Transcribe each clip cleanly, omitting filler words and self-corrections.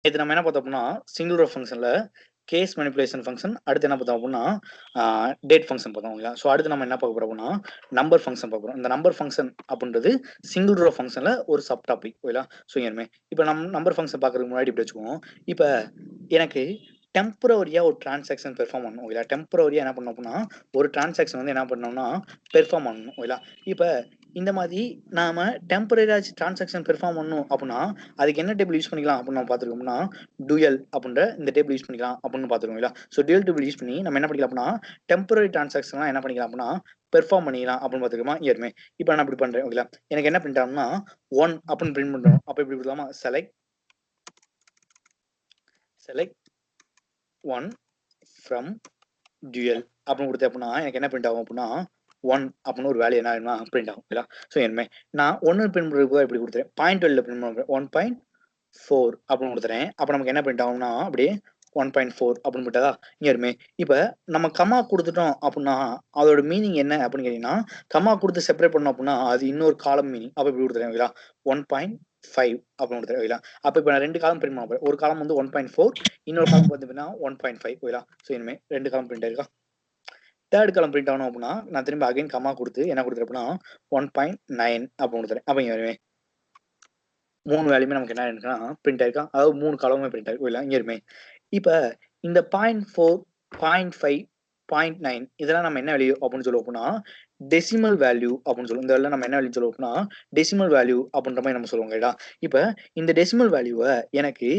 இது நம்ம என்ன பார்த்தோம் அப்படின்னா சிங்கிள் ரோ ஃபங்க்ஷன்ல கேஸ் மேனிபுலேஷன் ஃபங்க்ஷன் அடுத்து என்ன பார்த்தோம் அப்படின்னா டேட் ஃபங்க்ஷன் பார்த்தோம் ஓகேங்களா. ஸோ அடுத்து நம்ம என்ன பார்க்க போறோம் அப்படின்னா நம்பர் ஃபங்க்ஷன் பார்க்குறோம். இந்த நம்பர் ஃபங்க்ஷன் அப்படின்றது சிங்கிள் ரோ ஃபங்க்ஷன்ல ஒரு சப் டாபிக் ஓகேங்களா. ஸோ இனிமே இப்போ நம்ம நம்பர் ஃபங்க்ஷன் பார்க்கறதுக்கு முன்னாடி இப்படி வச்சுக்குவோம். இப்போ எனக்கு டெம்பரரியா ஒரு டிரான்சாக்ஷன் பெர்ஃபார்ம் பண்ணணும் ஓகேங்களா. டெம்பரரியா என்ன பண்ணணும் அப்படின்னா ஒரு டிரான்சாக்ஷன் வந்து என்ன பண்ணணும்னா பெர்ஃபார்ம் பண்ணணும் ஓகேங்களா. இப்போ இந்த மாதிரி நாம டெம்பரரியா டிரான்சாக்ஷன் பெர்ஃபார்ம் பண்ணணும் அப்படின்னா அதுக்கு என்ன டேபிள் யூஸ் பண்ணிக்கலாம் அப்படின்னு நம்ம பார்த்துருக்கோம்னா டூயல் அப்படின்ற இந்த டேபிள் யூஸ் பண்ணிக்கலாம் அப்படின்னு பார்த்துருக்கோங்களா. ஸோ டூயல் டேபிள் யூஸ் பண்ணி நம்ம என்ன பண்ணிக்கலாம் அப்படின்னா டெம்பரரி டிரான்சாக்ஷன்லாம் என்ன பண்ணிக்கலாம் அப்படின்னா பெர்ஃபார்ம் பண்ணிக்கலாம் அப்படின்னு பார்த்துக்கோமா இயர்மே. இப்போ நான் இப்படி பண்றேன் ஓகேங்களா. எனக்கு என்ன பிரிண்ட் ஆகும்னா 1 அப்படின்னு பிரிண்ட் பண்றோம். அப்போ இப்படி கொடுக்கலாமா செலக்ட் 1 ஃப்ரம் டூயல் அப்படின்னு கொடுத்தேன் அப்படின்னா எனக்கு என்ன பிரிண்ட் ஆகும் அப்படின்னா 1 அப்படின்னு ஒரு வேல்யூ என்ன ஆகும்னா பிரிண்ட் ஆகும் ஓகேங்களா. ஸோ இனிமே நான் 1 பிரிண்ட் பண்ணுறதுக்கு இப்படி கொடுத்துறேன் 0.12 பிரிண்ட் பண்ணுறேன் 1.4 அப்படின்னு கொடுத்துறேன். அப்போ நமக்கு என்ன பிரிண்ட் ஆகும்னா அப்படியே 1.4 அப்படின்னு விட்டதா இயர்மே. இப்போ நம்ம கமா கொடுத்துட்டோம் அப்படின்னா அதோட மீனிங் என்ன அப்படின்னு கேட்டீங்கன்னா கமா கொடுத்து செப்பரேட் பண்ணோம் அப்படின்னா அது இன்னொரு காலம் மீனிங். அப்போ இப்படி கொடுத்துறேன் ஓகேங்களா 1.5 அப்படின்னு கொடுத்துறேன் ஓகேங்களா. அப்போ இப்போ நான் 2 காலம் பிரிண்ட் பண்ண போறேன். ஒரு காலம் வந்து 1.4 இன்னொரு காலம் பார்த்தீங்கன்னா 1.5 ஓகேங்களா. ஸோ இனிமே 2 காலம் பிரிண்ட் ஆயிருக்கா. தேர்ட் காலம் பிரிண்ட் ஆகணும் அப்படின்னா நான் திரும்ப அகைன் கமா கொடுத்து என்ன கொடுத்துறேன் அப்படின்னா 1.9 அப்படின்னு கொடுத்துறேன். அப்போ இங்கே 3 வேல்யூமே நமக்கு என்ன இருக்குன்னா பிரிண்ட் ஆயிருக்கா. அதாவது 3 காலமுமே பிரிண்ட் ஆயிருக்கு ஓகேங்களா இயர்மே. இப்போ இந்த 0.4 0.5 0.9 இதெல்லாம் நம்ம என்ன வேல்யூ அப்படின்னு சொல்லுவோம் அப்படின்னா டெசிமல் வேல்யூ அப்படின்னு சொல்லுவோம். இந்த நம்ம என்ன வேல்யூ சொல்லுவோம் அப்படின்னா டெசிமல் வேல்யூ அப்படின்ற மாதிரி நம்ம சொல்லுவோம் ரைட்டா. இப்போ இந்த டெசிமல் வேல்யூவை எனக்கு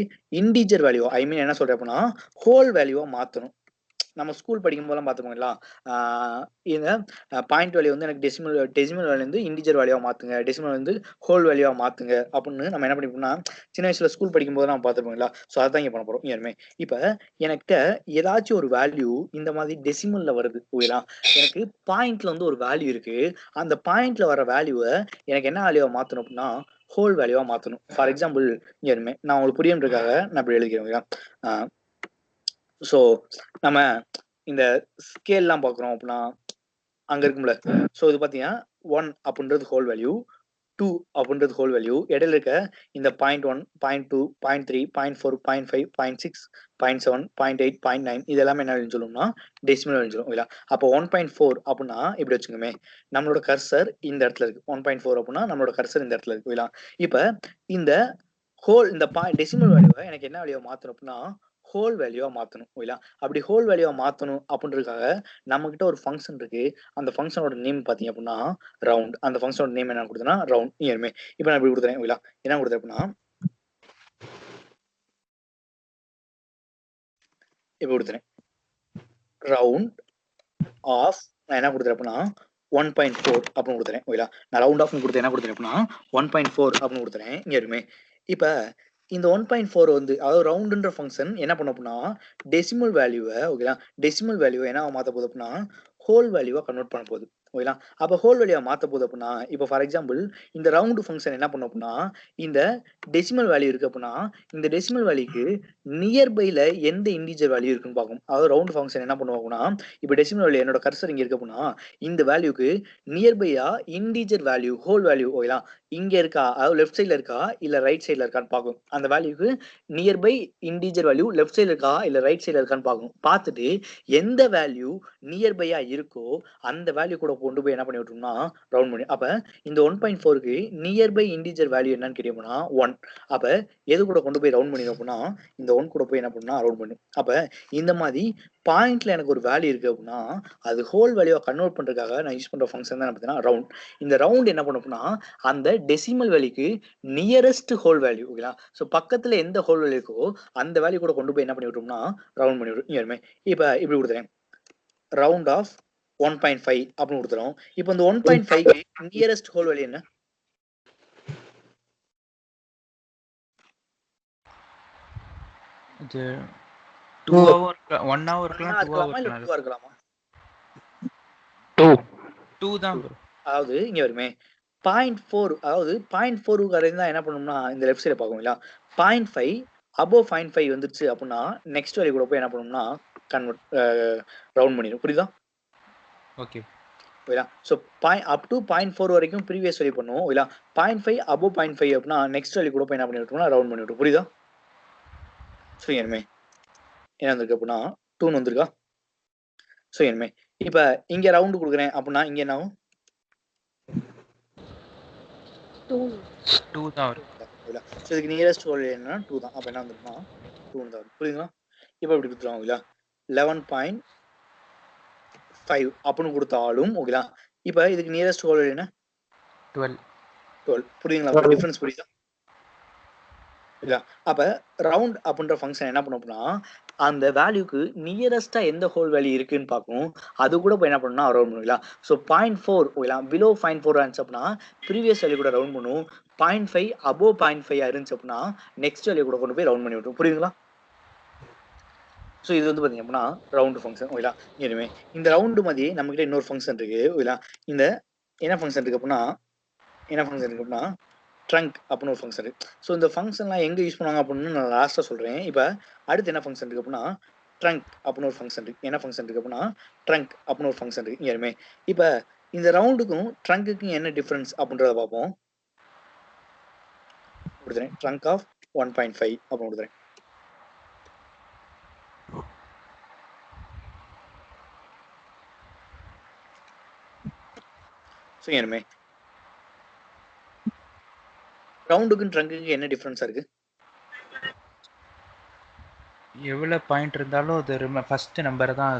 இன்டீஜர் வேல்யூ ஐ மீன் என்ன சொல்றேன் அப்படின்னா ஹோல் வேல்யூவா மாற்றணும். நம்ம ஸ்கூல் படிக்கும் போதெல்லாம் பார்த்துக்கோங்களா இந்த பாயிண்ட் வேல்யூ வந்து எனக்கு டெசிமல் வேல்யூ வந்து இன்டிஜர் வேல்யூவா மாற்றுங்க டெசிமல் வந்து ஹோல் வேல்யூவா மாற்றுங்க அப்படின்னு நம்ம என்ன பண்ணிப்போம்னா சின்ன வயசுல ஸ்கூல் படிக்கும் போது நம்ம பார்த்துருப்போங்களா. ஸோ அதான் இங்கே பண்ண போகிறோம் இனிமே. இப்போ எனக்கிட்ட ஏதாச்சும் ஒரு வேல்யூ இந்த மாதிரி டெசிமல்ல வருது ஓகேங்களா. எனக்கு பாயிண்ட்ல வந்து ஒரு வேல்யூ இருக்கு. அந்த பாயிண்ட்ல வர வேல்யூவை எனக்கு என்ன வேல்யூவா மாற்றணும் அப்படின்னா ஹோல் வேல்யூவா மாற்றணும். ஃபார் எக்ஸாம்பிள் இனிமே நான் உங்களுக்கு புரியன்றதுக்காக நான் இப்படி எழுதிக்கிறேன். ஸோ நம்ம இந்த ஸ்கேல்லாம் பார்க்குறோம் அப்படின்னா அங்க இருக்கும்ல. ஸோ இது பார்த்தீங்கன்னா 1 அப்படின்றது ஹோல் வேல்யூ 2 அப்படின்றது ஹோல் வேல்யூ இடையில இருக்க இந்த 0.1 0.2 0.3 0.4 0.5 0.6 0.7 0.8 0.9 இது எல்லாமே என்ன வேல்யூன்னு சொல்லுவோம்னா டெசிமல் வேல்யூ சொல்லுவோம் இல்லையா. அப்போ 1.4 அப்படின்னா இப்படி வச்சுக்கோமே நம்மளோட கர்சர் இந்த இடத்துல இருக்கு. 1.4 அப்படின்னா நம்மளோட கர்சர் இந்த இடத்துல இருக்கு இல்லையா. இப்போ இந்த ஹோல் இந்த டெசிமல் வேல்யூவை எனக்கு என்ன வேல்யூவா மாற்றணும் அப்படின்னா ஹோல் வேல்யூவா மாற்றணும் ஓகேங்களா. அப்படி ஹோல் வேல்யூவா மாற்றணும் அப்படின்றதுக்காக நம்ம கிட்ட ஒரு ஃபங்க்ஷன் இருக்கு. அந்த ஃபங்க்ஷனோட நேம் பார்த்தீங்க அப்படின்னா ரவுண்ட். அந்த ஃபங்க்ஷனோட நேம் என்ன கொடுத்தனா ரவுண்ட் இயர்மே. இப்போ நான் இப்படி கொடுத்துறேன் ஓகேங்களா. என்ன கொடுத்தேன் அப்படின்னா இப்போ கொடுத்துறேன் ரவுண்ட் ஆஃப் நான் என்ன கொடுத்துறேன் அப்படின்னா 1.4 அப்படின்னு கொடுத்துறேன் ஓகேங்களா. நான் ரவுண்ட் ஆஃப் கொடுத்து என்ன கொடுத்துறேன் அப்படின்னா 1.4 அப்படின்னு கொடுத்துறேன் இயர்மே. இப்போ இந்த 1.4 வந்து அதாவது ரவுண்டுன்ற ஃபங்க்ஷன் என்ன பண்ணும் அப்படின்னா டெசிமல் வேல்யூவை ஓகேங்களா டெசிமல் வேல்யூவை என்ன மாற்ற போகுது அப்படின்னா ஹோல் வேல்யூவா கன்வெர்ட் பண்ண போகுது ஓகேங்களா. அப்போ ஹோல் வேல்யூவா மாற்ற போகுது அப்படின்னா இப்போ ஃபார் எக்ஸாம்பிள் இந்த ரவுண்டு ஃபங்க்ஷன் என்ன பண்ணும் அப்படின்னா இந்த டெசிமல் வேல்யூ இருக்கு அப்படின்னா இந்த டெசிமல் வேல்யூக்கு நியர்பைல எந்த இன்டிஜர் வேல்யூ இருக்குன்னு பார்க்கும். அதாவது ரவுண்ட் ஃபங்க்ஷன் என்ன பண்ணுவாங்கன்னா இப்போ டெசிமல் வேல்யூ என்னோட கர்சர் இங்கே இருக்கு அப்படின்னா இந்த வேல்யூக்கு நியர்பையா இன்டிஜர் வேல்யூ ஹோல் வேல்யூ ஓகேங்களா இங்க இருக்கா அதாவது லெஃப்ட் சைட்ல இருக்கா இல்ல ரைட் சைட்ல இருக்கான்னு பார்க்கும். அந்த வேல்யூக்கு நியர்பை இன்டிஜர் வேல்யூ லெஃப்ட் சைட்ல இருக்கா இல்ல ரைட் சைட்ல இருக்கான்னு பார்க்கும். பார்த்துட்டு எந்த வேல்யூ நியர்பையா இருக்கோ அந்த வேல்யூ கூட கொண்டு போய் என்ன பண்ணி விட்டோம்னா ரவுண்ட் பண்ணி. அப்ப இந்த 1.4க்கு நியர்பை இன்டிஜர் வேல்யூ என்னன்னு கேட்டீங்கன்னா 1. அப்ப எது கூட கொண்டு போய் ரவுண்ட் பண்ணிடும் அப்படின்னா இந்த 1 கூட போய் என்ன பண்ணா ரவுண்ட் பண்ணு. அப்ப இந்த மாதிரி பாயிண்ட்ல எனக்கு ஒரு வேல்யூ இருக்கு அப்படின்னா அது ஹோல் வேல்யூவா கன்வெர்ட் பண்றதுக்காக நான் யூஸ் பண்ற ஃபங்க்ஷன் தான் பார்த்தீங்கன்னா ரவுண்ட். இந்த ரவுண்ட் என்ன பண்ணும் அப்படின்னா அந்த டெசிமல் வேல்யூக்கு நியரஸ்ட் ஹோல் வேல்யூ ஓகேங்களா. ஸோ பக்கத்துல எந்த ஹோல் வேல்யூ இருக்கோ அந்த வேல்யூ கூட கொண்டு போய் என்ன பண்ணி விட்டோம்னா ரவுண்ட் பண்ணி விடும் இயர்மே. இப்போ இப்படி கொடுத்துறேன் ரவுண்ட் ஆஃப் 1.5 அப்படின்னு கொடுத்துறோம். இப்போ இந்த 1.5க்கு நியரஸ்ட் ஹோல் வேல்யூ என்ன? இது 2 ஹவர் 1 ஹவர் இருக்கலாம் 2 ஹவர் இல்ல 2 இருக்கலாமா? 2 தான் bro. அதாவது இங்க வருமே 0.4 அதாவது 0.4 வரைக்கும் தான் என்ன பண்ணணும்னா இந்த லெஃப்ட் சைட பார்க்குங்களா 0.5 above 0.5 வந்துருச்சு அப்படின்னா நெக்ஸ்ட் வேல்யூ கூட போய் என்ன பண்ணணும்னா கன்வெர்ட் ரவுண்ட் பண்ணிடும். புரியுதா? ஓகே ஓகேங்களா. ஸோ அப் டு 0.4 வரைக்கும் ப்ரீவியஸ் வேல்யூ பண்ணுவோம் ஓகேங்களா. 0.5 above 0.5 அப்படின்னா நெக்ஸ்ட் வேல்யூ கூட போய் என்ன பண்ணி விட்டுருவோம்னா ரவுண்ட் பண்ணி விட்டுரும். புரியுதா? ஸோ இனிமே என்ன வந்திருக்கு அப்படின்னா 2 வந்திருக்கா. ஸோ இனிமே இப்போ இங்க ரவுண்டு கொடுக்குறேன் அப்படின்னா இங்க என்ன ஆகும்? 2 தான் வரும். ஸோ இதுக்கு நியரஸ்ட் ஹோல் என்னன்னா 2 தான். அப்போ என்ன வந்திருக்குன்னா 2 தான் வரும். புரியுதுங்களா? இப்போ இப்படி கொடுத்துருவாங்க ஓகேங்களா. 11.5 அப்படின்னு கொடுத்தாலும் ஓகேங்களா. இப்போ இதுக்கு நியரஸ்ட் ஹோல் என்ன? 12. 12. புரியுதுங்களா? டிஃபரன்ஸ் புரியுதா? இல்ல அப்ப ரவுண்ட் அப்படின்ற ஃபங்க்ஷன் என்ன பண்ணும் அப்படின்னா அந்த வேல்யூக்கு நியரஸ்டா எந்த ஹோல் வேல்யூ இருக்குன்னு பார்க்கும். அது கூட போய் என்ன பண்ணணும்னா ரவுண்ட் பண்ணுவீங்களா. ஸோ 0.4 ஓகேங்களா, பிலோ 0.4 இருந்துச்சு அப்படின்னா ப்ரீவியஸ் வேல்யூ கூட ரவுண்ட் பண்ணும். 0.5 அபோவ் 0.5 இருந்துச்சு அப்படின்னா நெக்ஸ்ட் வேல்யூ கூட கொண்டு போய் ரவுண்ட் பண்ணி விட்டுரும். புரியுதுங்களா? ஸோ இது வந்து பார்த்தீங்க அப்படின்னா ரவுண்டு ஃபங்க்ஷன் ஓகேங்களா. இனிமே இந்த ரவுண்டு மாதிரி நம்மகிட்ட இன்னொரு ஃபங்க்ஷன் இருக்கு ஓகேங்களா. இந்த என்ன ஃபங்க்ஷன் இருக்கு அப்படின்னா ட்ரங்க் அப்படின்னு ஒரு ஃபங்க்ஷன் இருக்கு. ஸோ இந்த ஃபங்க்ஷன்லாம் எங்கே யூஸ் பண்ணுவாங்க அப்படின்னு நான் லாஸ்ட்டாக சொல்கிறேன். இப்போ அடுத்து என்ன ஃபங்க்ஷன் இருக்கு அப்படின்னா ட்ரங்க் அப்படின்னு ஒரு ஃபங்க்ஷன் இருக்கு. என்ன ஃபங்க்ஷன் இருக்கு அப்படின்னா ட்ரங்க் அப்படின்னு ஒரு ஃபங்க்ஷன் இருக்கு இங்கேயுமே. இப்போ இந்த ரவுண்டுக்கும் ட்ரங்க்குக்கும் என்ன டிஃப்ரென்ஸ் அப்படின்றத பார்ப்போம். கொடுத்துறேன் ட்ரங்க் ஆஃப் 1.5 அப்படின்னு கொடுத்துறேன். ஸோ இனிமே ரவுண்டுக்கும் ட்ரங்குக்கும் என்ன டிஃபரன்ஸா இருக்கு? எவ்வளவு பாயிண்ட் இருந்தாலும் அது ஃபர்ஸ்ட் நம்பர் தான்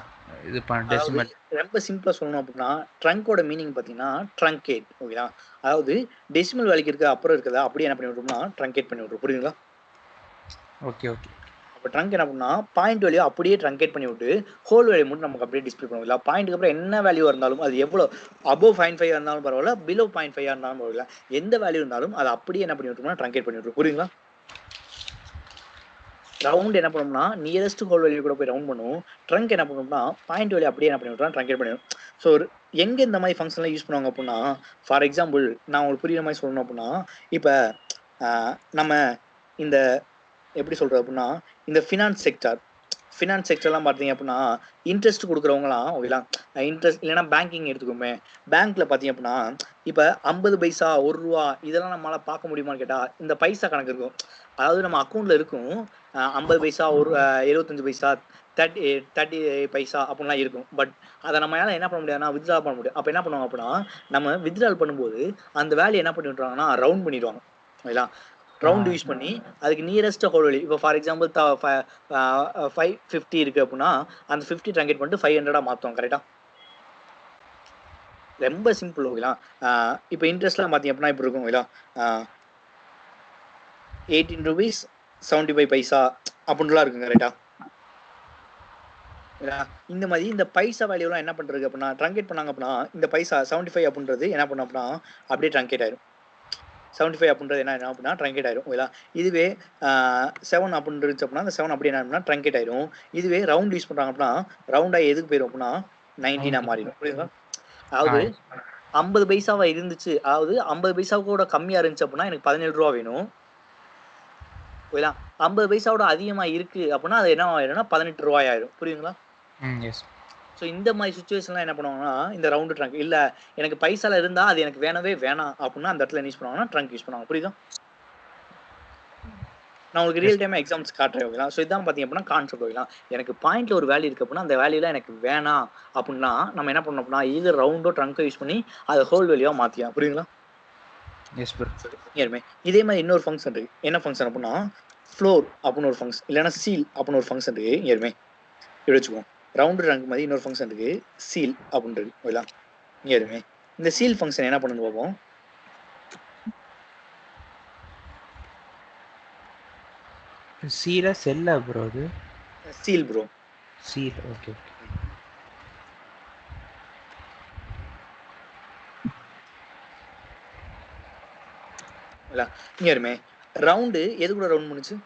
இது டெசிமல். ரொம்ப சிம்பிளா சொல்லணும் அப்படின்னா ட்ரங்கோட மீனிங் பார்த்தீங்கன்னா ட்ரங்கேட் ஓகேங்களா. அதாவது டெசிமல் வேலைக்கு இருக்க அப்புறம் இருக்கிறதா அப்படியே என்ன பண்ணி விட்ரும்னா ட்ரங்கேட் பண்ணி விட்ரும். புரியுதுங்களா? Okay okay. அப்போ ட்ரங்க் என்ன பண்ணா பாயிண்ட் வேல்யூ அப்படியே ட்ரங்கேட் பண்ணி விட்டு ஹோல் வேல்யூ மட்டும் நமக்கு அப்படியே டிஸ்பிளே பண்ணுவோம். இல்லை பாயிண்ட்டுக்கு அப்புறம் என்ன வேல்யூ இருந்தாலும் அது எவ்வளோ அபோவ் 0.5 இருந்தாலும் பரவாயில்ல, பிலோ 0.5 இருந்தாலும் பரவாயில்ல, எந்த வேல்யூ இருந்தாலும் அதை அப்படியே என்ன பண்ணி விட்டுரும்னா ட்ரங்கேட் பண்ணி விட்டுரும். புரியுதுங்களா? ரவுண்ட் என்ன பண்ணணும்னா நியரஸ்ட் ஹோல் வேல்யூ கூட போய் ரவுண்ட் பண்ணும். ட்ரங்க் என்ன பண்ணணும்னா பாயிண்ட் வேல்யூ அப்படியே என்ன பண்ணி விட்டுறோம் ட்ரங்கேட் பண்ணிடும். ஸோ எங்கே இந்த மாதிரி ஃபங்க்ஷன்லாம் யூஸ் பண்ணுவாங்க அப்படின்னா ஃபார் எக்ஸாம்பிள் நான் உங்களுக்கு புரியுற மாதிரி சொல்லணும் அப்படின்னா இப்போ நம்ம இந்த எப்படி சொல்கிறது அப்படின்னா இந்த ஃபினான்ஸ் செக்டர்லாம் பார்த்தீங்க அப்படின்னா இன்ட்ரெஸ்ட் கொடுக்குறவங்களாம் ஓகேங்களா. இன்ட்ரெஸ்ட் இல்லைன்னா பேங்கிங் எடுத்துக்கோமே. பேங்க்கில் பார்த்தீங்க அப்படின்னா இப்போ 50 பைசா 1 ரூபா இதெல்லாம் நம்மளால் பார்க்க முடியுமான்னு கேட்டால் இந்த பைசா கணக்கு இருக்கும். அதாவது நம்ம அக்கௌண்ட்டில் இருக்கும் 50 பைசா 75 பைசா 30 பைசா அப்படின்லாம் இருக்கும். பட் அதை நம்மளால என்ன பண்ண முடியாதுன்னா வித்ட்ரா பண்ண முடியும். அப்போ என்ன பண்ணுவாங்க அப்படின்னா நம்ம வித்ட்ரால் பண்ணும்போது அந்த வேல்யூ என்ன பண்ணி விட்ருவாங்கன்னா ரவுண்ட் பண்ணிடுவாங்க ஓகேங்களா. ரவுண்ட் யூஸ் பண்ணி அதுக்கு நியரஸ்ட் ஹோல் வேல்யூ இப்போ ஃபார் எக்ஸாம்பிள் 550 இருக்கு அப்படின்னா அந்த 50 ட்ரங்கேட் பண்ணிட்டு 500 மாற்றுவோம். கரெக்டா? ரொம்ப சிம்பிள் ஓகேங்களா. இப்போ இன்ட்ரெஸ்ட்லாம் பார்த்தீங்க அப்படின்னா இப்படி இருக்கும் ஓகேங்களா. 18 rupees 75 பைசா அப்படின்லாம் இருக்குங்க. கரெக்டா? இந்த மாதிரி இந்த பைசா வேல்யூலாம் என்ன பண்ணுறது அப்படின்னா ட்ரங்கேட் பண்ணாங்க அப்படின்னா இந்த பைசா 75 அப்படின்றது என்ன பண்ணோம் அப்படின்னா அப்படியே ட்ரங்கேட் ஆயிரும். 75 அப்படின்றது என்ன அப்படின்னா ட்ரங்கேட் ஆயிரும் ஓகேங்களா. இதுவே 7 அப்படின்னு இருந்துச்சு அப்படின்னா அந்த 7 அப்படி என்ன அப்படின்னா ட்ரங்கேட் ஆயிரும். இதுவே ரவுண்ட் யூஸ் பண்ணுறாங்க அப்படின்னா ரவுண்டாக எதுக்கு போயிடும் அப்படின்னா 19 மாறிடும். புரியுதுங்களா? அதாவது 50 பைசாவா இருந்துச்சு, அதாவது 50 பைசாவோட கம்மியாக இருந்துச்சு அப்படின்னா எனக்கு 17 ரூபா வேணும் ஓகேங்களா. 50 பைசாவோட அதிகமாக இருக்கு அப்படின்னா அது என்ன ஆயிடும்னா 18 ரூபாய் ஆயிடும். புரியுதுங்களா? ஸோ இந்த மாதிரி சுச்சுவேஷன்லாம் என்ன பண்ணுவாங்கன்னா இந்த ரவுண்டு ட்ரங்க் இல்லை எனக்கு பைசால இருந்தால் அது எனக்கு வேணவே வேணாம் அப்படின்னா அந்த இடத்துல என்ன யூஸ் பண்ணுவாங்கன்னா ட்ரங்க் யூஸ் பண்ணுவாங்க. புரியுதா? நான் உங்களுக்கு ரியல் டைம் எக்ஸாம்ஸ் காட்டுறேன் ஓகேங்களா. ஸோ இதான் பார்த்தீங்க அப்படின்னா கான்செப்ட் ஓகேங்களா. எனக்கு பாயிண்ட்ல ஒரு வேல்யூ இருக்கு அப்படின்னா அந்த வேல்யூலாம் எனக்கு வேணாம் அப்படின்னா நம்ம என்ன பண்ணோம் அப்படின்னா இது ரவுண்டோ ட்ரங்கோ யூஸ் பண்ணி அதை ஹோல் வேல்யூவாக மாற்றியா. புரியுங்களா? இதே மாதிரி இன்னொரு ஃபங்க்ஷன் இருக்கு. என்ன ஃபங்க்ஷன் அப்படின்னா ஃப்ளோர் அப்படின்னு ஒரு ஃபங்க்ஷன் இல்லைன்னா சீல் அப்படின்னு ஒரு ஃபங்க்ஷன் இருக்கு. இயர்மே இப்படி வச்சுக்குவோம். ரவுண்டு ரங்க் மாதிரி இன்னொரு ஃபங்க்ஷன் இருக்கு சீல் அப்படின்றது ஓகேங்களா. இயர்மே இந்த சீல் ஃபங்க்ஷன் என்ன பண்ணுன்னு பார்ப்போம். சீல செல்ல ப்ரோ அது சீல் ப்ரோ சீல். ஓகே இயர்மே ரவுண்டு எது கூட ரவுண்ட் பண்ணுச்சு?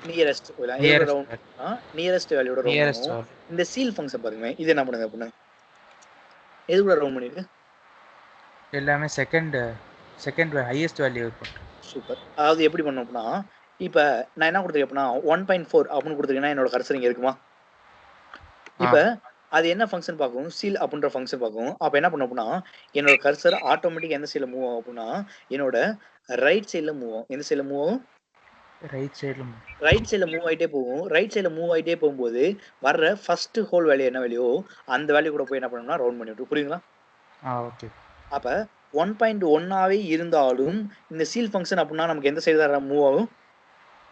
நியரஸ்ட் வேல்யூட ரவுண்ட். இந்த சீல் ஃபங்க்ஷன் பாருங்க இது என்ன பண்ணுங்க அப்படின்னா எது கூட ரவுண்ட் பண்ணிருக்கு? எல்லாமே செகண்ட் ஹையஸ்ட் வேல்யூ இருக்கும். சூப்பர். அதாவது எப்படி பண்ணோம் அப்படின்னா இப்போ நான் என்ன கொடுத்துருக்கேன் அப்படின்னா 1.4 அப்படின்னு கொடுத்துருக்கேன்னா என்னோட கர்சர் இங்கே இருக்குமா? இப்போ அது என்ன ஃபங்ஷன் பார்க்கும்? சீல் அப்படின்ற ஃபங்ஷன் பார்க்கும். அப்ப என்ன பண்ணும் அப்படின்னா, என்னோட கர்சர் ஆட்டோமேட்டிக்கா எந்த சைடுல மூவ் ஆகும் அப்படின்னா, என்னோட ரைட் சைடுல மூவ் ஆகும். எந்த சைடுல மூவ் ஆகும்? ரைட் சைடுல ரைட் சைடுல மூவ் ஆயிட்டே போகும். ரைட் சைடுல மூவ் ஆயிட்டே போகும்போது, வர்ற ஃபர்ஸ்ட் ஹோல் வேல்யூ என்ன வேல்யூவோ, அந்த வேல்யூ கூட போய் என்ன பண்ணணும்னா ரவுண்ட் பண்ணி விட்டுரும். புரியுதுங்களா? ஓகே. அப்ப 1.1ஆவே இருந்தாலும், இந்த சீல் ஃபங்ஷன் அப்படின்னா நமக்கு எந்த சைடு தான் மூவ் ஆகும்?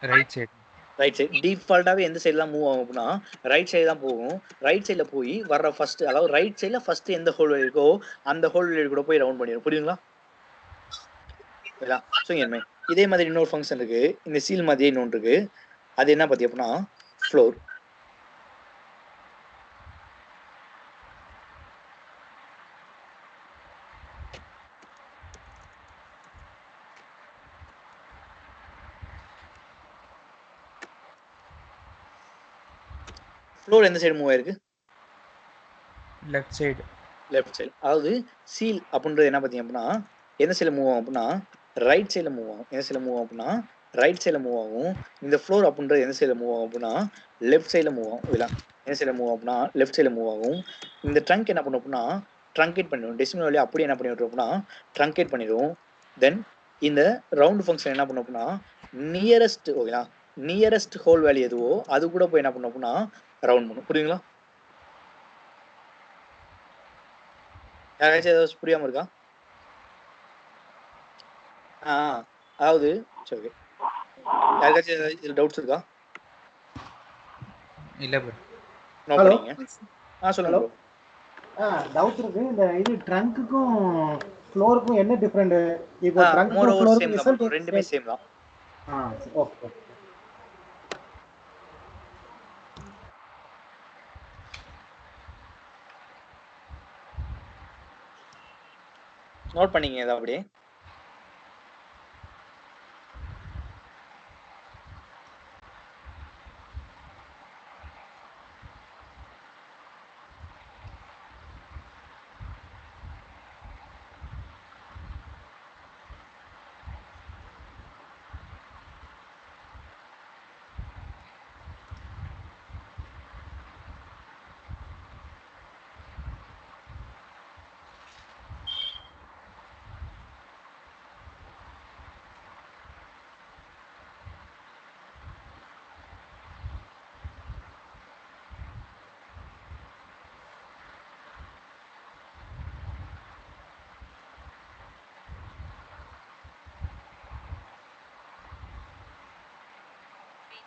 Right side. Right side. டிஃபால்ட்டாவே எந்த சைடு தான் மூவ் ஆகும் அப்படின்னா, ரைட் சைடு தான் போகும். ரைட் சைடுல போய் வர்ற ஃபர்ஸ்ட் அதாவது ரைட் சைடுல ஃபர்ஸ்ட் எந்த ஹோல் வேல்யூ இருக்கோ, அந்த ஹோல் வேல்யூ கூட போய் ரவுண்ட் பண்ணிரும். புரியுதுங்களா? ஸோ இனிமே இதே மாதிரி இன்னொரு ஃபங்ஷன் இருக்கு. இந்த சீல் மாதிரியே இன்னொன்று இருக்கு. அது என்ன பாத்தி அப்படின்னா, ஃப்ளோர். ஃப்ளோர் எந்த சைடு மூவ் ஆயிருக்கு? Left side. Left side. அதாவது சீல் அப்படின்றது என்ன பார்த்தீங்க அப்படின்னா, எந்த சைடுல மூவ் ஆகும் அப்படின்னா, ரைட் சைடுல மூவ் ஆகும். எந்த சைடுல மூவ் ஆகும் அப்படின்னா, ரைட் சைடுல மூவ் ஆகும். இந்த ஃப்ளோர் அப்படின்றது எந்த சைடுல மூவ் ஆகும் அப்படின்னா, லெஃப்ட் சைடுல மூவ் ஆகும். ஓகேங்களா? எந்த சைடுல மூவ் ஆகும் அப்படின்னா, லெஃப்ட் சைடுல மூவ் ஆகும். இந்த ட்ரங்க் என்ன பண்ணும் அப்படின்னா, ட்ரங்கேட் பண்ணிடும். டெசிமல் வேல்யூ அப்படியே என்ன பண்ணி விட்டுரும் அப்படின்னா, ட்ரங்கேட் பண்ணிடும். தென் இந்த ரவுண்ட் ஃபங்ஷன் என்ன பண்ணும் அப்படின்னா, நியரஸ்ட் ஓகேங்களா? நியரஸ்ட் ஹோல் வேல்யூ எதுவோ அது கூட போய் என்ன பண்ணும் அப்படின்னா, ரவுண்ட் பண்ணும். புரியுதுங்களா? யாராச்சும் ஏதாச்சும் புரியாம இருக்கா? ஆ, அதாவது சரி ஓகே. யாருக்காச்சும் இதுல டவுட்ஸ் இருக்கா? இல்ல ப்ரோ. நோ ஹலோ பண்ணிக்கங்க. சொல்லுங்க ஹலோ ப்ரோ. டவுட் இருக்கு. இந்த இது ட்ரங்க்குக்கும் ஃப்ளோருக்கும் என்ன டிஃப்ரெண்ட்? இப்போ மோர் ட்ரங்க்குக்கும் ஓவர் ஃப்ளோருக்கும் சேம் தான் ரிசல்ட் ப்ரோ. ரெண்டுமே சேம். சேம் தான். ஓகே. நோட் பண்ணிக்கங்க ஏதாவது அப்படியே.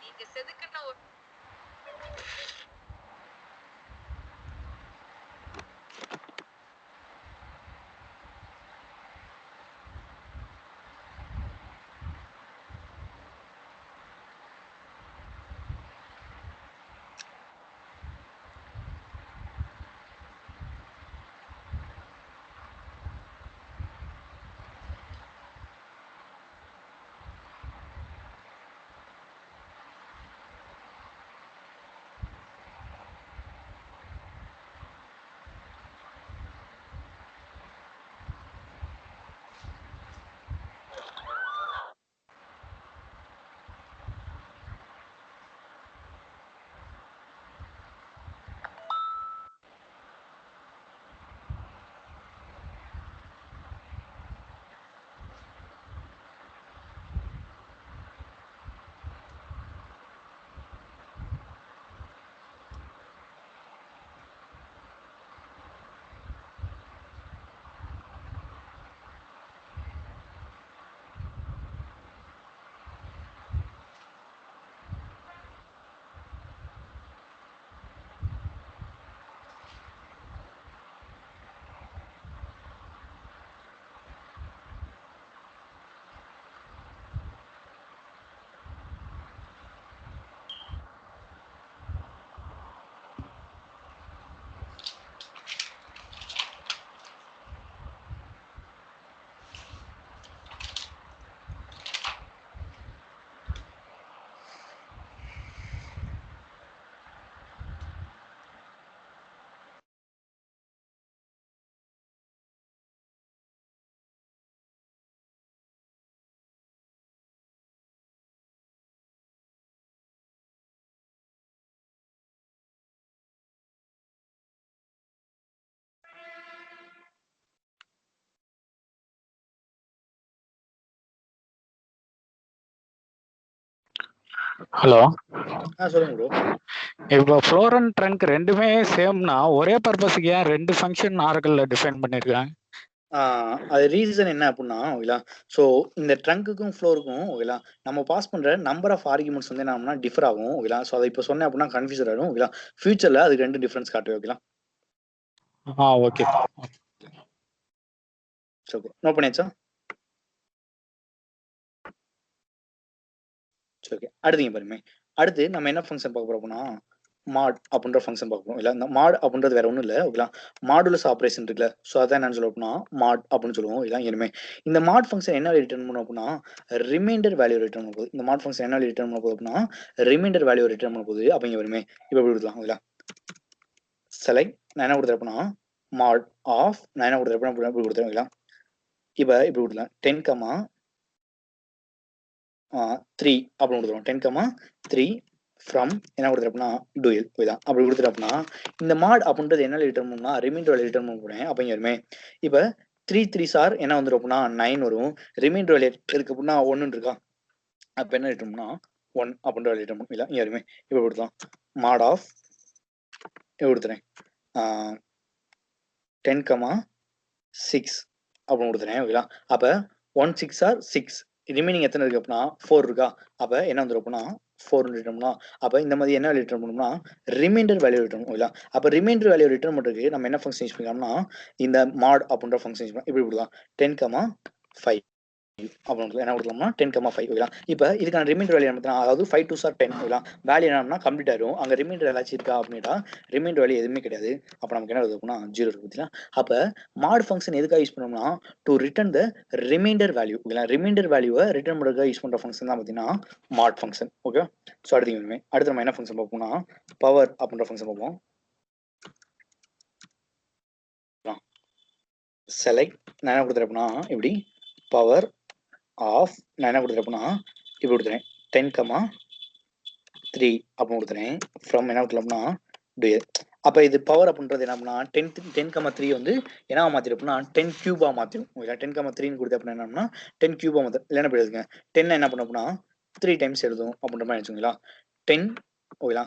நீங்க செதுக்குன ஒரு ஹலோ, சொல்லுங்க ப்ரோ. இப்போ ஃப்ளோர் அண்ட் ட்ரங்க் ரெண்டுமே சேம்னா ஒரே பர்பஸ்க்கு ஏன் 2 ஃபங்க்ஷன் ஆரக்கிள்ல டிஃபைன் பண்ணிருக்காங்க? அது ரீசன் என்ன அப்படின்னா ஓகேங்களா, ஸோ இந்த ட்ரங்க்குக்கும் ஃப்ளோருக்கும் ஓகேங்களா, நம்ம பாஸ் பண்ற நம்பர் ஆஃப் ஆர்குமெண்ட்ஸ் வந்து என்னன்னா டிஃபர் ஆகும் ஓகேங்களா. ஸோ அதை இப்போ சொன்னேன் அப்படின்னா கன்ஃபியூஸ் ஆகிடும் ஓகேங்களா. ஃபியூச்சர்ல அதுக்கு 2 டிஃபரன்ஸ் காட்டுவேன் ஓகேங்களா. ஓகே. ஓகே, நோட் பண்ணியாச்சா? ஓகே, அடுத்தீங்க பாருமே. அடுத்து நம்ம என்ன ஃபங்க்ஷன் பார்க்க போறோம்னா மாட் அப்படின்ற ஃபங்க்ஷன் பார்க்கணும் இல்லை. இந்த மாட் அப்படின்றது வேற ஒன்றும் இல்லை ஓகேங்களா. மாடுலஸ் ஆப்ரேஷன் இருக்குல்ல, ஸோ அதான் என்னன்னு சொல்லுவோம் அப்படின்னா மாட் அப்படின்னு சொல்லுவோம். இதான் இனிமே இந்த மாட் ஃபங்க்ஷன் என்ன ரிட்டர்ன் பண்ணும் அப்படின்னா ரிமைண்டர் வேல்யூ ரிட்டர்ன் பண்ண போகுது. இந்த மாட் ஃபங்க்ஷன் என்ன ரிட்டர்ன் பண்ண போகுது அப்படின்னா ரிமைண்டர் வேல்யூ ரிட்டர்ன் பண்ண போகுது. அப்போ இங்கே வருமே இப்போ எப்படி கொடுக்கலாம் ஓகேங்களா. செலக்ட் நான் என்ன கொடுத்துறேன் அப்படின்னா மாட் ஆஃப் நான் என்ன கொடுத்துறேன் அப்படின்னா இப்படி கொடுத்துறேன் ஓகேங்களா. இப்போ இப்படி கொடுக்கலாம் 10, 3 அப்படின்னு கொடுத்துருவோம். 10, 3 ஃப்ரம் என்ன கொடுத்துருப்போம்னா டூயல் இதுதான் அப்படி கொடுத்துட்டோம்னா இந்த மாட் அப்படின்றது என்ன ரிட்டர்ன் பண்ணா ரிமைண்டர் ரிட்டர்ன் பண்ண போறேன். அப்போ இங்கே இப்போ 3 3 சார் என்ன வந்துடும் 9 வரும். ரிமைண்டர் இருக்கு அப்படின்னா 1 இருக்கா, அப்போ என்ன ரிட்டர்ன் பண்ணா 1 அப்படின்ற ரிட்டர்ன் பண்ணும் இல்லை. இங்கே இப்போ கொடுத்தோம் மாட் ஆஃப் கொடுத்துறேன் 10, 6 அப்படின்னு கொடுத்துறேன் ஓகேங்களா. அப்போ 1 6 ஆர் 6 ரிமைனிங் எத்தனை இருக்கு அப்படின்னா 4 இருக்கா. அப்போ என்ன வந்துடும் அப்படின்னா 4 ரிட்டர்ன். அப்போ இந்த மாதிரி என்ன வேல்யூ ரிட்டர்ன் பண்ணணும்னா ரிமைண்டர் வேல்யூ ரிட்டர்ன் ஓகேங்களா. அப்போ ரிமைண்டர் வேல்யூ ரிட்டர்ன் பண்ணுறதுக்கு நம்ம என்ன ஃபங்க்ஷன் யூஸ் பண்ணிக்கலாம்னா இந்த மாட் அப்படின்ற ஃபங்க்ஷன் யூஸ் பண்ணலாம். இப்படி கொடுக்கலாம் 10, 5 அப்படின்னு என்ன கொடுக்கலாம்னா 10, 5 ஓகேங்களா. இப்போ இதுக்கான ரிமைண்டர் வேல்யூ என்ன, அதாவது 5 2 சார் 10 ஓகேங்களா. வேல்யூ என்னன்னா கம்ப்ளீட் ஆயிடும். அங்கே ரிமைண்டர் ஏதாச்சும் இருக்கா அப்படின்னா ரிமைண்டர் வேல்யூ எதுவுமே கிடையாது. அப்போ நமக்கு என்ன வருது அப்படின்னா 0 இருக்கு பார்த்தீங்களா. அப்போ மாட் ஃபங்க்ஷன் எதுக்காக யூஸ் பண்ணோம்னா to return the reminder value ஓகேங்களா. ரிமைண்டர் வேல்யூவை ரிட்டர்ன் பண்ணுறதுக்காக யூஸ் பண்ணுற ஃபங்க்ஷன் தான் பார்த்தீங்கன்னா மாட் ஃபங்க்ஷன் ஓகே. ஸோ அடுத்து நம்ம என்ன ஃபங்க்ஷன் பார்ப்போம்னா பவர் அப்படின்ற ஃபங்க்ஷன் பார்ப்போம். செலக்ட் நான் என்ன கொடுத்துறேன்னா இப்படி பவர் ஆஃப் நான் என்ன கொடுத்துறேன்னா இப்படி கொடுத்துறேன் 10, 3 அப்படின்னு கொடுத்துறேன் ஃப்ரம் என்ன கொடுத்துலம்னா டூயல். அப்போ இது பவர் அப்படின்றது என்ன அப்படின்னா 10, 3 வந்து என்ன மாற்றிருப்போம்னா 10 கியூபாக மாற்றிடும் ஓகே. 10, 3 கொடுத்த அப்படின்னா என்னன்னா 10 கியூபாக மாற்றும். இல்லைன்னா எப்படி எழுதுங்க 10 என்ன பண்ணோம்னா 3 டைம்ஸ் எழுதும் அப்படின்ற மாதிரி வச்சுங்களா. 10 ஓகேங்களா.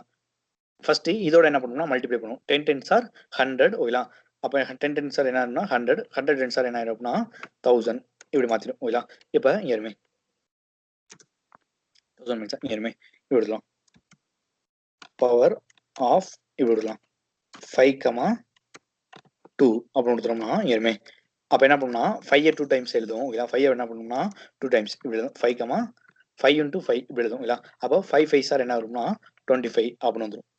ஃபர்ஸ்ட் இதோட என்ன பண்ணணும்னா மல்டிப்ளை பண்ணும். 10 10s ஆர் 100 ஓகேங்களா. அப்போ 10 10s ஆர் என்ன ஆகும்னா 100 100 10s ஆர் என்ன ஆயிடும் அப்படின்னா 1000 இப்படி மாற்றிடும் ஓகேங்களா. இப்போ இங்கே 1000 மீன்ஸ் இங்கே இப்படி விடலாம் பவர் ஆஃப் இப்படி விடலாம் 5, 2 அப்படின்னு கொடுத்துட்டோம்னா இங்கே அப்போ என்ன பண்ணணும்னா 5 2 டைம்ஸ் எழுதும் ஓகேங்களா. 5 என்ன பண்ணணும்னா 2 டைம்ஸ் இப்படி எழுதும் 5, 5 × 5 இப்படி எழுதும் ஓகேங்களா. அப்போ 5 5s ஆர் என்ன வரும்னா 25 அப்படின்னு வந்துடும்.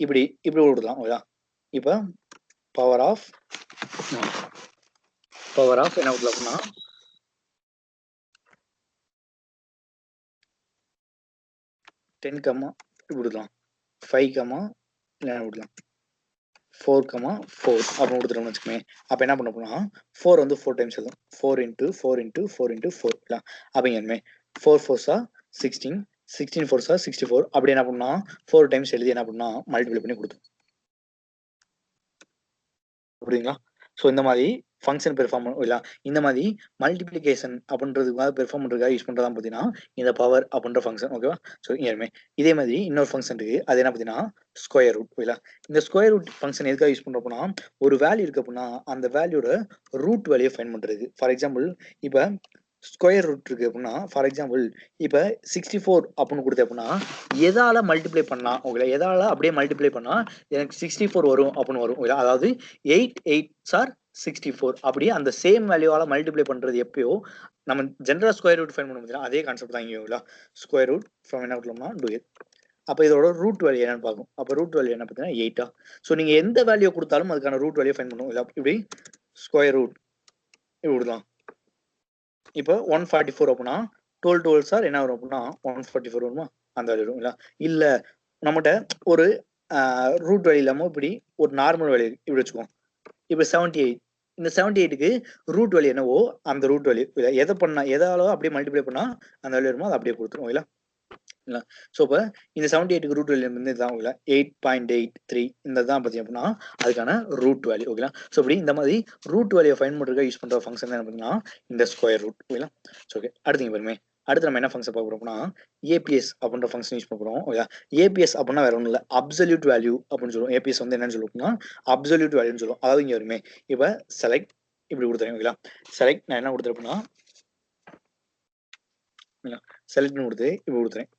இப்படி கொடுக்கலாம் ஓகேங்களா. இப்போ பவர் ஆஃப் என்ன கொடுக்கலாம்னா 10, இப்படி கொடுக்கலாம் 5, இல்லை கொடுக்கலாம் 4, 4 அப்படின்னு கொடுத்துட்டோம்னு வச்சுக்கோங்க. அப்போ என்ன பண்ண போனா 4 வந்து 4 டைம்ஸ் எழுதும் 4 × 4 × 4 × 4 இல்லை. அப்போ இங்கே 4 4s ஆர் 16 16 4s ஆர் 64 அப்படி என்ன பண்ணா 4 டைம்ஸ் எழுதி என்ன பண்ணா மல்டிப்ளை பண்ணி கொடுத்தோம் அப்படிங்களா. ஸோ இந்த மாதிரி ஃபங்க்ஷன் பெர்ஃபார்ம் பண்ணும் இல்லை. இந்த மாதிரி மல்டிப்ளிகேஷன் அப்படின்றதுக்காக பெர்ஃபார்ம் பண்ணுறதுக்காக யூஸ் பண்ணுறதா பார்த்தீங்கன்னா இந்த பவர் அப்படின்ற ஃபங்க்ஷன் ஓகேவா. ஸோ இங்கே இதே மாதிரி இன்னொரு ஃபங்க்ஷன் இருக்குது. அது என்ன பார்த்தீங்கன்னா ஸ்கொயர் ரூட் ஓகேங்களா. இந்த ஸ்கொயர் ரூட் ஃபங்க்ஷன் எதுக்காக யூஸ் பண்ணுறோம்னா ஒரு வேல்யூ இருக்கு அப்படின்னா அந்த வேல்யூட ரூட் வேல்யூ ஃபைண்ட் பண்ணுறது. ஃபார் எக்ஸாம்பிள் இப்போ ஸ்கொயர் ரூட் இருக்கு அப்படின்னா ஃபார் எக்ஸாம்பிள் இப்போ 64 அப்படின்னு கொடுத்தேன் அப்படின்னா எதால மல்டிப்ளை பண்ணா ஓகே, எதால அப்படியே மல்டிப்ளை பண்ணா எனக்கு 64 வரும் அப்படின்னு வரும் ஓகே. அதாவது 8 8s ஆர் 64 அப்படியே அந்த சேம் வேல்யூவால மல்டிப்ளை பண்றது எப்பயோ நம்ம ஜென்ரல் ஸ்கொயர் ரூட் ஃபைண்ட் பண்ண முடியும். அதே கான்செப்ட் தான் இங்கே ஸ்கொயர் ரூட் ஃப்ரம் என்ன கொடுக்கலாம்னா டூயல். அப்போ இதோட ரூட் வேல்யூ என்னன்னு பார்க்கும். அப்போ ரூட் வேல்யூ என்ன பார்த்தீங்கன்னா 8. ஸோ நீங்க எந்த வேல்யூ கொடுத்தாலும் அதுக்கான ரூட் வேல்யூ ஃபைண்ட் பண்ணுவோம். இப்படி ஸ்கொயர் ரூட் இப்படி கொடுக்கலாம். இப்போ 144 அப்படின்னா 12 12s ஆர் என்ன வரும் அப்படின்னா 144 வருமா அந்த வேல்யூ வரும் இல்லை. இல்லை நம்மகிட்ட ஒரு ரூட் வேல்யூ இல்லாமல் இப்படி ஒரு நார்மல் வேல்யூ இப்படி வச்சுக்கோம். இப்போ 78 இந்த 78க்கு ரூட் வேல்யூ என்னவோ அந்த ரூட் வேல்யூ இல்லை எதை பண்ணா எதாலோ அப்படியே மல்டிப்ளை பண்ணா அந்த வேல்யூ வருமோ அதை அப்படியே கொடுத்துருவோம் இல்லை. இல்லை ஸோ இப்போ இந்த 78க்கு ரூட் வேல்யூ வந்து இதுதான் இல்லை 8.83 இந்த தான் பார்த்தீங்க அப்படின்னா அதுக்கான ரூட் வேல்யூ ஓகேங்களா. ஸோ இப்படி இந்த மாதிரி ரூட் வேல்யூ ஃபைண்ட் பண்ணுறதுக்காக யூஸ் பண்ணுற ஃபங்க்ஷன் என்ன பார்த்தீங்கன்னா இந்த ஸ்கொயர் ரூட் ஓகேங்களா. ஸோ ஓகே அடுத்தீங்க பாருமே அடுத்து நம்ம என்ன ஃபங்க்ஷன் பார்க்க போறோம்னா ஏபிஎஸ் அப்படின்ற ஃபங்க்ஷன் யூஸ் பண்ண போறோம். ஓகே, ஏபிஎஸ் அப்படின்னா வேற ஒன்றும் இல்லை, அப்சல்யூட் வேல்யூ அப்படின்னு சொல்லுவோம். ஏபிஎஸ் வந்து என்னன்னு சொல்லுவோம்னா அப்சல்யூட் வேல்யூன்னு சொல்லுவோம். அதாவது இங்கே வருமே இப்போ செலக்ட் இப்படி கொடுத்துறேன். ஓகேங்களா, செலக்ட் நான் என்ன கொடுத்துருப்பேன்னா செலக்ட்னு கொடுத்து இப்படி கொடுத்துறேன்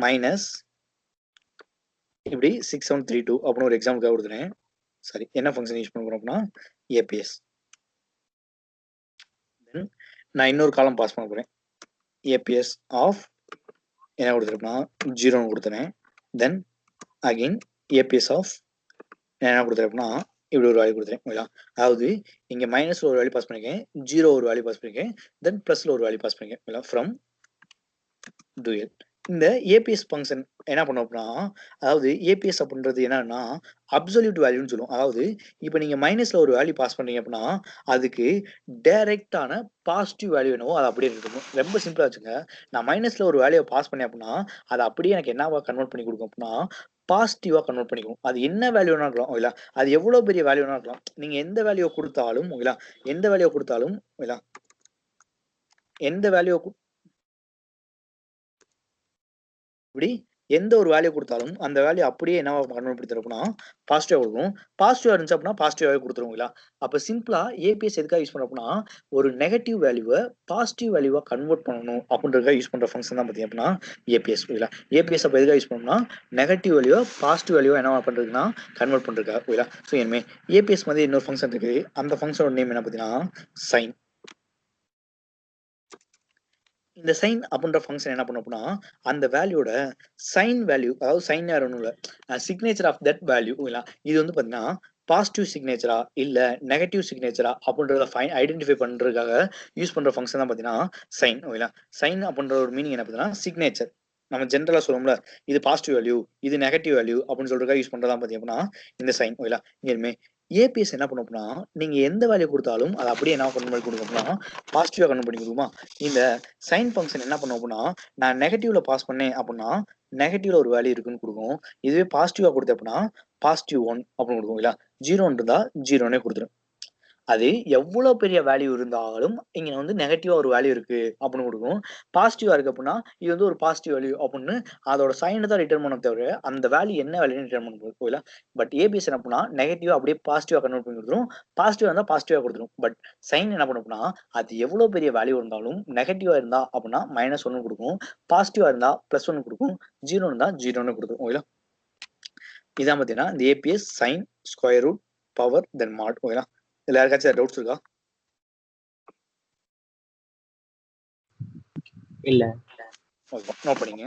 மைனஸ் இப்படி 6732 அப்படின்னு ஒரு எக்ஸாம்பிளுக்காக கொடுத்துறேன். சரி, என்ன ஃபங்க்ஷன் யூஸ் பண்ண போறோம் அப்படின்னா ஏபிஎஸ். தென் நான் இன்னொரு காலம் பாஸ் பண்ண போறேன். ஏபிஎஸ் ஆஃப் என்ன கொடுத்துருப்பேன்னா 0ன்னு கொடுத்துறேன். தென் அகைன் ஏபிஎஸ் ஆஃப் என்ன கொடுத்துருப்பேன்னா இப்படி ஒரு வேல்யூ கொடுத்துறேன். ஓகேங்களா, அதாவது இங்கே மைனஸ்ல ஒரு வேல்யூ பாஸ் பண்ணிருக்கேன், 0 ஒரு வேல்யூ பாஸ் பண்ணிருக்கேன், தென் பிளஸ்ல ஒரு வேல்யூ பாஸ் பண்ணிருக்கேன். ஓகேங்களா, ஃப்ரம் டூயல். இந்த ஏபிஎஸ் ஃபங்க்ஷன் என்ன பண்ணோம் அப்படின்னா, அதாவது ஏபிஎஸ் அப்படின்றது என்னன்னா அப்சல்யூட் வேல்யூன்னு சொல்லுவோம். அதாவது இப்போ நீங்க மைனஸ்ல ஒரு வேல்யூ பாஸ் பண்ணீங்க அப்படின்னா அதுக்கு டைரக்டான பாசிட்டிவ் வேல்யூ என்னவோ அது அப்படியே இருக்கணும். ரொம்ப சிம்பிளா வச்சுங்க, நான் மைனஸ்ல ஒரு வேல்யூவை பாஸ் பண்ணேன் அப்படின்னா அதை அப்படியே எனக்கு என்னவா கன்வெர்ட் பண்ணி கொடுக்கும் அப்படின்னா பாசிட்டிவா கன்வெர்ட் பண்ணிக்கும். அது என்ன வேல்யூனா இருக்கலாம், ஓகேங்களா, அது எவ்வளவு பெரிய வேல்யூனா இருக்கலாம். நீங்க எந்த வேல்யூ கொடுத்தாலும், ஓகேங்களா, எந்த வேல்யூ கொடுத்தாலும், ஓகேங்களா, எந்த வேல்யூ இப்படி எந்த ஒரு வேல்யூ கொடுத்தாலும் அந்த வேல்யூ அப்படியே என்னவா கன்வெர்ட் பண்ணி தரும்னா பாசிட்டிவா கொடுக்கும். பாசிட்டிவா இருந்துச்சு அப்படின்னா பாசிட்டிவாவே கொடுத்துருவீங்களா. அப்ப சிம்பிளா ஏபிஎஸ் எதுக்காக யூஸ் பண்ணோம்னா ஒரு நெகட்டிவ் வேல்யூவை பாசிட்டிவ் வேல்யூவா கன்வெர்ட் பண்ணணும் அப்படின்றதுக்காக யூஸ் பண்ற ஃபங்க்ஷன் தான் பார்த்தீங்க அப்படின்னா ஏபிஎஸ். ஓகேங்களா, ஏபிஎஸ் அப்போ எதுக்காக யூஸ் பண்ணோம்னா நெகட்டிவ் வேல்யூவை பாசிட்டிவ் வேல்யூவா என்னவா பண்றதுன்னா கன்வெர்ட் பண்றதுக்காக. ஓகேங்களா, ஸோ இனிமே ஏபிஎஸ் மாதிரி இன்னொரு ஃபங்க்ஷன் இருக்கு. அந்த ஃபங்க்ஷனோட நேம் என்ன பார்த்தீங்கன்னா சைன். இந்த சைன் அப்படின்ற ஃபங்க்ஷன் என்ன பண்ணும் அப்படின்னா அந்த வேல்யூட சைன் வேல்யூ, அதாவது சைன் வேற ஒன்றும் இல்லை, சிக்னேச்சர் ஆஃப் தட் வேல்யூ. இது வந்து பார்த்தீங்கன்னா பாசிட்டிவ் சிக்னேச்சரா இல்ல நெகட்டிவ் சிக்னேச்சரா அப்படின்றத ஐடென்டிஃபை பண்றதுக்காக யூஸ் பண்ற ஃபங்க்ஷன் தான் பார்த்தீங்கன்னா சைன். ஓகேங்களா, சைன் அப்படின்ற ஒரு மீனிங் என்ன பார்த்தீங்கன்னா சிக்னேச்சர். நம்ம ஜென்ரலா சொல்லுவோம்ல இது பாசிட்டிவ் வேல்யூ இது நெகட்டிவ் வேல்யூ அப்படின்னு சொல்றதுக்காக யூஸ் பண்றதா பார்த்தீங்கன்னா இந்த சைன். ஓகேங்களா, இனிமே ஏபிஎஸ் என்ன பண்ணும் அப்படின்னா நீங்க எந்த வேல்யூ கொடுத்தாலும் அது அப்படியே என்ன கன்வெர்ட் பண்ணி கொடுக்கும் அப்படின்னா பாசிட்டிவா கன்வெர்ட் பண்ணி கொடுக்குமா. இந்த சைன் ஃபங்க்ஷன் என்ன பண்ணும் அப்படின்னா நான் நெகட்டிவ்ல பாஸ் பண்ணேன் அப்படின்னா நெகட்டிவ்ல ஒரு வேல்யூ இருக்குன்னு கொடுக்கும். இதுவே பாசிட்டிவா கொடுத்தேன் அப்படின்னா பாசிட்டிவ் 1 அப்படின்னு கொடுக்கும். இல்ல 0 இருந்தா 0னே கொடுத்துரும். அது எவ்வளவு பெரிய வேல்யூ இருந்தாலும் இங்க வந்து நெகட்டிவா ஒரு வேல்யூ இருக்கு அப்படின்னு கொடுக்கும். பாசிட்டிவா இருக்கு அப்படின்னா இது வந்து ஒரு பாசிட்டிவ் வேல்யூ அப்படின்னு அதோட சைனை தான் ரிட்டர்ன் பண்ண தவிர அந்த வேல்யூ என்ன வேல்யூன்னு ரிட்டர்ன் பண்ண போகல. பட் ஏபிஎஸ் என்ன பண்ணா நெகட்டிவா அப்படியே பாசிட்டிவா கன்வெர்ட் பண்ணி கொடுத்துரும். பாசிட்டிவா இருந்தா பாசிட்டிவா கொடுத்துரும். பட் சைன் என்ன பண்ணும் அப்படின்னா அது எவ்வளவு பெரிய வேல்யூ இருந்தாலும் நெகட்டிவா இருந்தா அப்படின்னா -1 கொடுக்கும், பாசிட்டிவா இருந்தா +1 கொடுக்கும், 0 இருந்தா 0ன்னு கொடுக்கும். ஓகேங்களா, இதான் பார்த்தீங்கன்னா இந்த ABS sine square root power then mod. ஓகேங்களா, இதுல யாருக்காச்சும் டவுட்ஸ் இருக்கா? இல்ல. ஓகே, நோட் பண்ணிங்க.